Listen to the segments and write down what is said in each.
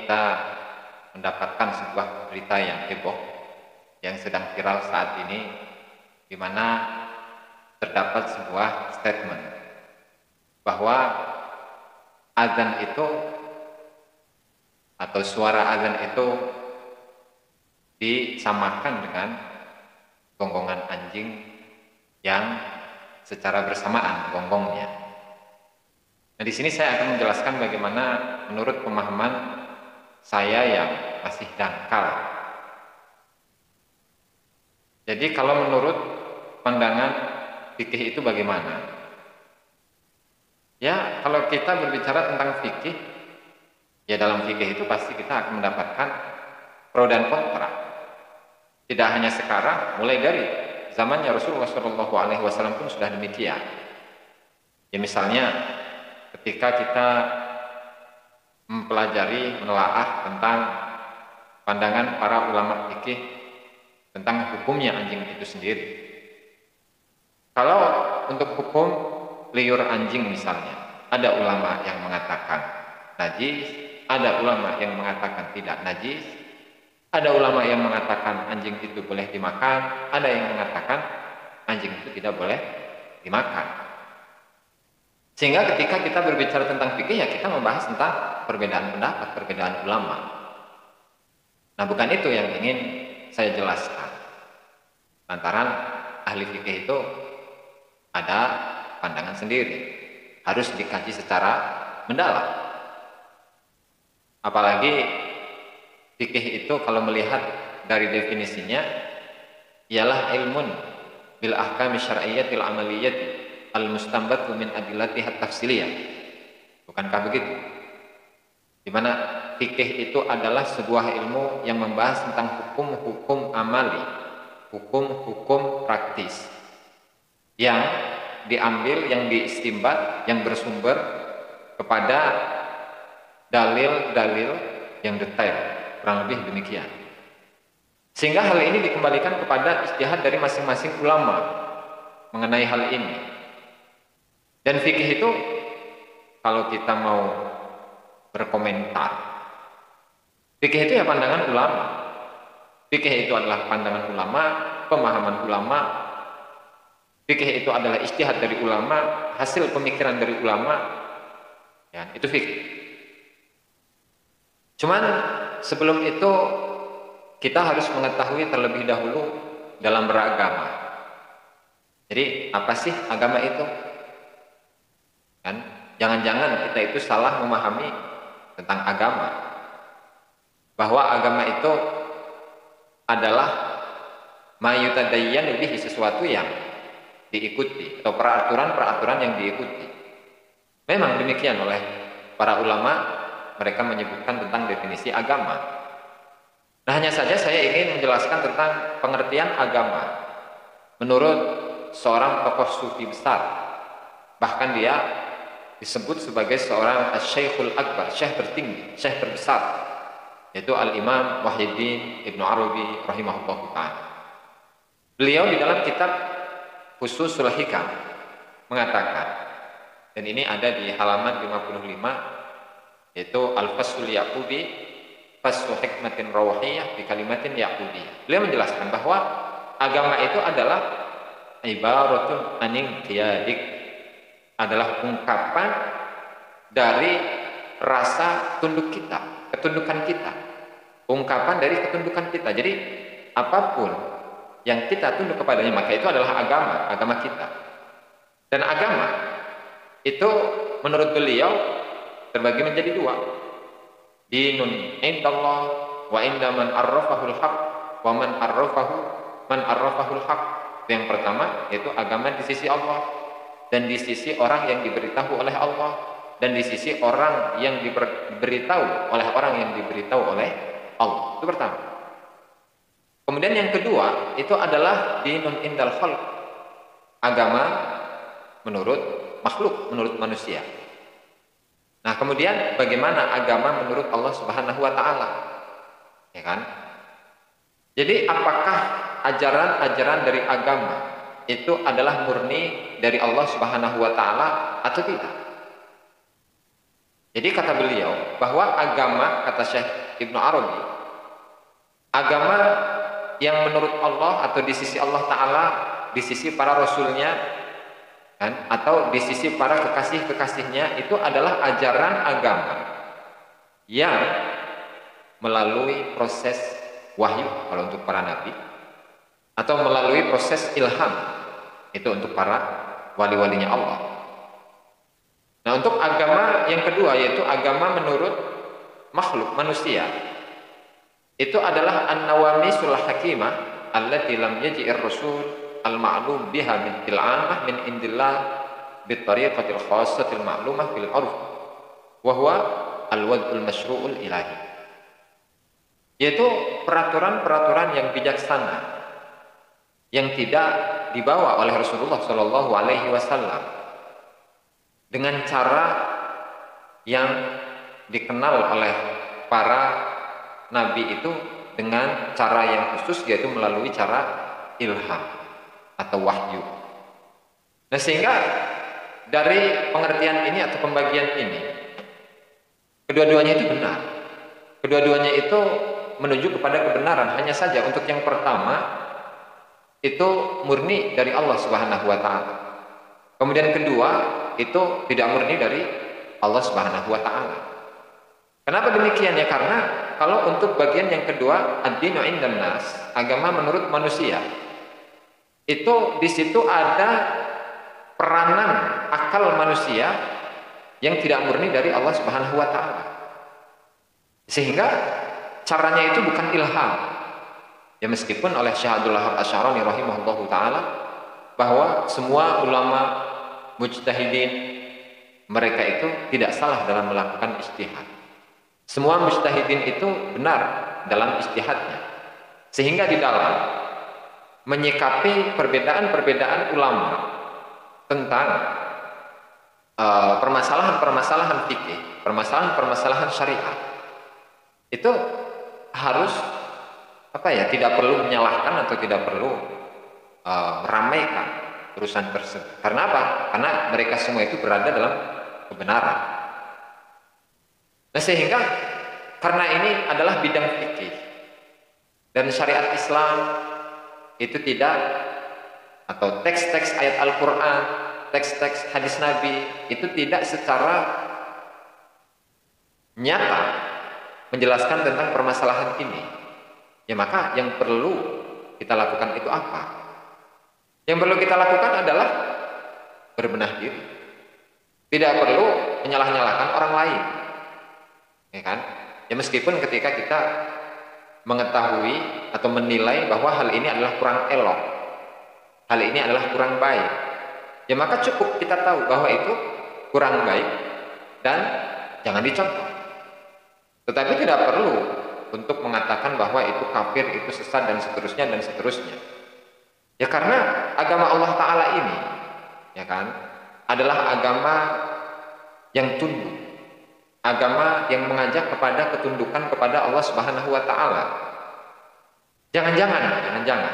kita mendapatkan sebuah berita yang heboh yang sedang viral saat ini, di mana terdapat sebuah statement bahwa azan itu atau suara azan itu disamakan dengan gonggongan anjing yang secara bersamaan gonggongnya. Nah, di sini saya akan menjelaskan bagaimana menurut pemahaman saya yang masih dangkal. Jadi kalau menurut pandangan fikih itu bagaimana? Ya, kalau kita berbicara tentang fikih, ya dalam fikih itu pasti kita akan mendapatkan pro dan kontra. Tidak hanya sekarang, mulai dari zamannya Rasulullah SAW pun sudah demikian. Ya misalnya ketika kita mempelajari, menelaah tentang pandangan para ulama fikih tentang hukumnya anjing itu sendiri. Kalau untuk hukum liur anjing misalnya, ada ulama yang mengatakan najis, ada ulama yang mengatakan tidak najis, ada ulama yang mengatakan anjing itu boleh dimakan, ada yang mengatakan anjing itu tidak boleh dimakan. Sehingga ketika kita berbicara tentang fikih, ya kita membahas tentang perbedaan pendapat, perbedaan ulama. Nah, bukan itu yang ingin saya jelaskan. Lantaran ahli fikih itu ada pandangan sendiri, harus dikaji secara mendalam. Apalagi fikih itu kalau melihat dari definisinya ialah ilmun bil ahkami syar'iyyatil amaliyyati al-mustanbatu min adillatiha tafsiliyah. Bukankah begitu? Di mana fikih itu adalah sebuah ilmu yang membahas tentang hukum-hukum amali, hukum-hukum praktis yang diambil, yang diistimbat, yang bersumber kepada dalil-dalil yang detail, kurang lebih demikian. Sehingga hal ini dikembalikan kepada ijtihad dari masing-masing ulama mengenai hal ini. Dan fikih itu kalau kita mau berkomentar, fikih itu ya pandangan ulama. Fikih itu adalah pandangan ulama, pemahaman ulama. Fikih itu adalah ijtihad dari ulama, hasil pemikiran dari ulama. Ya, itu fikih. Cuman sebelum itu kita harus mengetahui terlebih dahulu dalam beragama. Jadi apa sih agama itu? Kan jangan-jangan kita itu salah memahami tentang agama, bahwa agama itu adalah mayutadayyanu bihi, sesuatu yang diikuti atau peraturan-peraturan yang diikuti. Memang demikian oleh para ulama, mereka menyebutkan tentang definisi agama. Nah, hanya saja saya ingin menjelaskan tentang pengertian agama menurut seorang tokoh sufi besar, bahkan dia disebut sebagai seorang Syekhul Akbar, syekh tertinggi, syekh terbesar, yaitu Al-Imam Wahyiddin Ibnu Arabi rahimahullah ta'ala. Beliau di dalam kitab Fususul Hikam mengatakan, dan ini ada di halaman 55, yaitu Al-Fasul Yaqubi Fasul Hikmatin Rawahiyah bi Kalimatin Yaqubiyah. Beliau menjelaskan bahwa agama itu adalah ibaratun aning qiyadik, adalah ungkapan dari rasa tunduk kita, ketundukan kita, ungkapan dari ketundukan kita. Jadi apapun yang kita tunduk kepadanya, maka itu adalah agama kita. Dan agama itu menurut beliau terbagi menjadi dua. Dinun indallah wa inda man arrafahul haq wa man arrafahul haq. Yang pertama yaitu agama di sisi Allah, dan di sisi orang yang diberitahu oleh Allah, dan di sisi orang yang diberitahu oleh orang yang diberitahu oleh Allah. Itu pertama. Kemudian yang kedua itu adalah dinun indal khalq, agama menurut makhluk, menurut manusia. Nah, kemudian bagaimana agama menurut Allah Subhanahu wa taala? Ya kan? Jadi apakah ajaran-ajaran dari agama itu adalah murni dari Allah Subhanahu wa taala atau tidak? Jadi kata beliau bahwa agama, kata Syekh Ibnu Arabi, agama yang menurut Allah atau di sisi Allah Ta'ala, di sisi para Rasulnya, kan, atau di sisi para kekasih-kekasihnya, itu adalah ajaran agama yang melalui proses wahyu kalau untuk para nabi, atau melalui proses ilham itu untuk para wali-walinya Allah. Nah, untuk agama yang kedua, yaitu agama menurut makhluk manusia, itu adalah an-nawamisul hakimah allati lam yaji'ir rasul al-ma'lum biha min til'amah min indillah bitariqatil khassatil ma'lumah fil urf wa huwa al-wad'ul masyru'ul ilahi, yaitu peraturan-peraturan yang bijaksana yang tidak dibawa oleh Rasulullah Shallallahu Alaihi Wasallam dengan cara yang dikenal oleh para nabi itu dengan cara yang khusus, yaitu melalui cara ilham atau wahyu. Nah, sehingga dari pengertian ini atau pembagian ini, kedua-duanya itu benar. Kedua-duanya itu menuju kepada kebenaran. Hanya saja untuk yang pertama itu murni dari Allah Subhanahu wa taala. Kemudian kedua itu tidak murni dari Allah Subhanahu wa taala. Kenapa demikian ya? Karena kalau untuk bagian yang kedua, ad-dinu indan nas, agama menurut manusia, itu di situ ada peranan akal manusia yang tidak murni dari Allah Subhanahu wa taala. Sehingga caranya itu bukan ilham. Ya, meskipun oleh Syekh Abdul Wahab Asy'arani rahimahullahu taala bahwa semua ulama mujtahidin mereka itu tidak salah dalam melakukan ijtihad. Semua mujtahidin itu benar dalam ijtihadnya. Sehingga di dalam menyikapi perbedaan-perbedaan ulama tentang permasalahan-permasalahan fikih, permasalahan-permasalahan syariat, itu harus tidak perlu menyalahkan atau tidak perlu meramaikan urusan tersebut. Karena apa? Karena mereka semua itu berada dalam kebenaran. Nah, sehingga karena ini adalah bidang fikih dan syariat Islam itu tidak, atau teks-teks ayat Al-Quran, teks-teks hadis Nabi itu tidak secara nyata menjelaskan tentang permasalahan ini. Ya, maka yang perlu kita lakukan itu apa? Yang perlu kita lakukan adalah berbenah diri. Tidak perlu menyalah-nyalahkan orang lain. Ya kan? Ya, meskipun ketika kita mengetahui atau menilai bahwa hal ini adalah kurang elok, hal ini adalah kurang baik, ya maka cukup kita tahu bahwa itu kurang baik dan jangan dicontoh. Tetapi tidak perlu untuk mengatakan bahwa itu kafir, itu sesat, dan seterusnya dan seterusnya. Ya, karena agama Allah Ta'ala ini, ya kan, adalah agama yang tunduk, agama yang mengajak kepada ketundukan kepada Allah Subhanahu wa Ta'ala. Jangan-jangan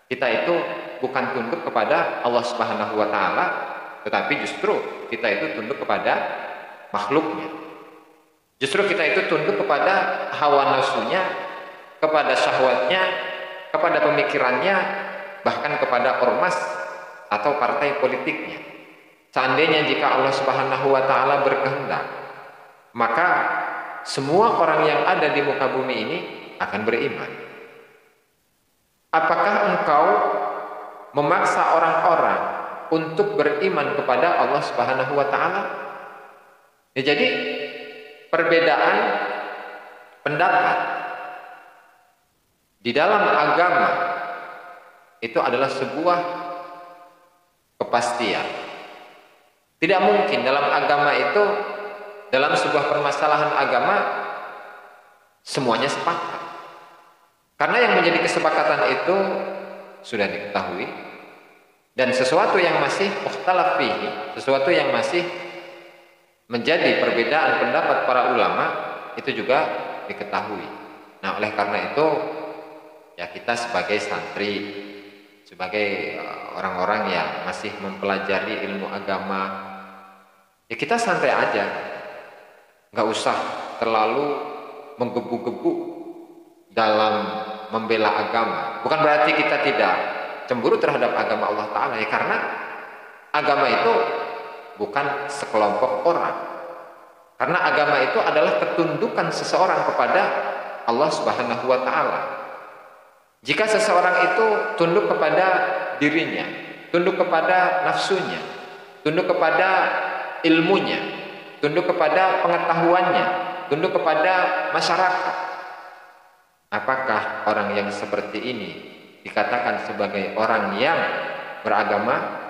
kita itu bukan tunduk kepada Allah Subhanahu wa Ta'ala, tetapi justru kita itu tunduk kepada makhluknya. Justru kita itu tunduk kepada hawa nafsunya, kepada syahwatnya, kepada pemikirannya, bahkan kepada ormas atau partai politiknya. Seandainya jika Allah Subhanahu wa Ta'ala berkehendak, maka semua orang yang ada di muka bumi ini akan beriman. Apakah engkau memaksa orang-orang untuk beriman kepada Allah Subhanahu wa Ta'ala? Ya, jadi perbedaan pendapat di dalam agama itu adalah sebuah kepastian. Tidak mungkin dalam agama itu, dalam sebuah permasalahan agama, semuanya sepakat. Karena yang menjadi kesepakatan itu sudah diketahui, dan sesuatu yang masih mukhtalaf fihi, sesuatu yang masih menjadi perbedaan pendapat para ulama, itu juga diketahui. Nah, oleh karena itu, ya kita sebagai santri, sebagai orang-orang yang masih mempelajari ilmu agama, ya kita santai aja. nggak usah terlalu menggebu-gebu dalam membela agama. Bukan berarti kita tidak cemburu terhadap agama Allah Ta'ala ya, karena agama itu bukan sekelompok orang. Karena agama itu adalah ketundukan seseorang kepada Allah Subhanahu wa Ta'ala. Jika seseorang itu tunduk kepada dirinya, tunduk kepada nafsunya, tunduk kepada ilmunya, tunduk kepada pengetahuannya, tunduk kepada masyarakat, apakah orang yang seperti ini dikatakan sebagai orang yang beragama?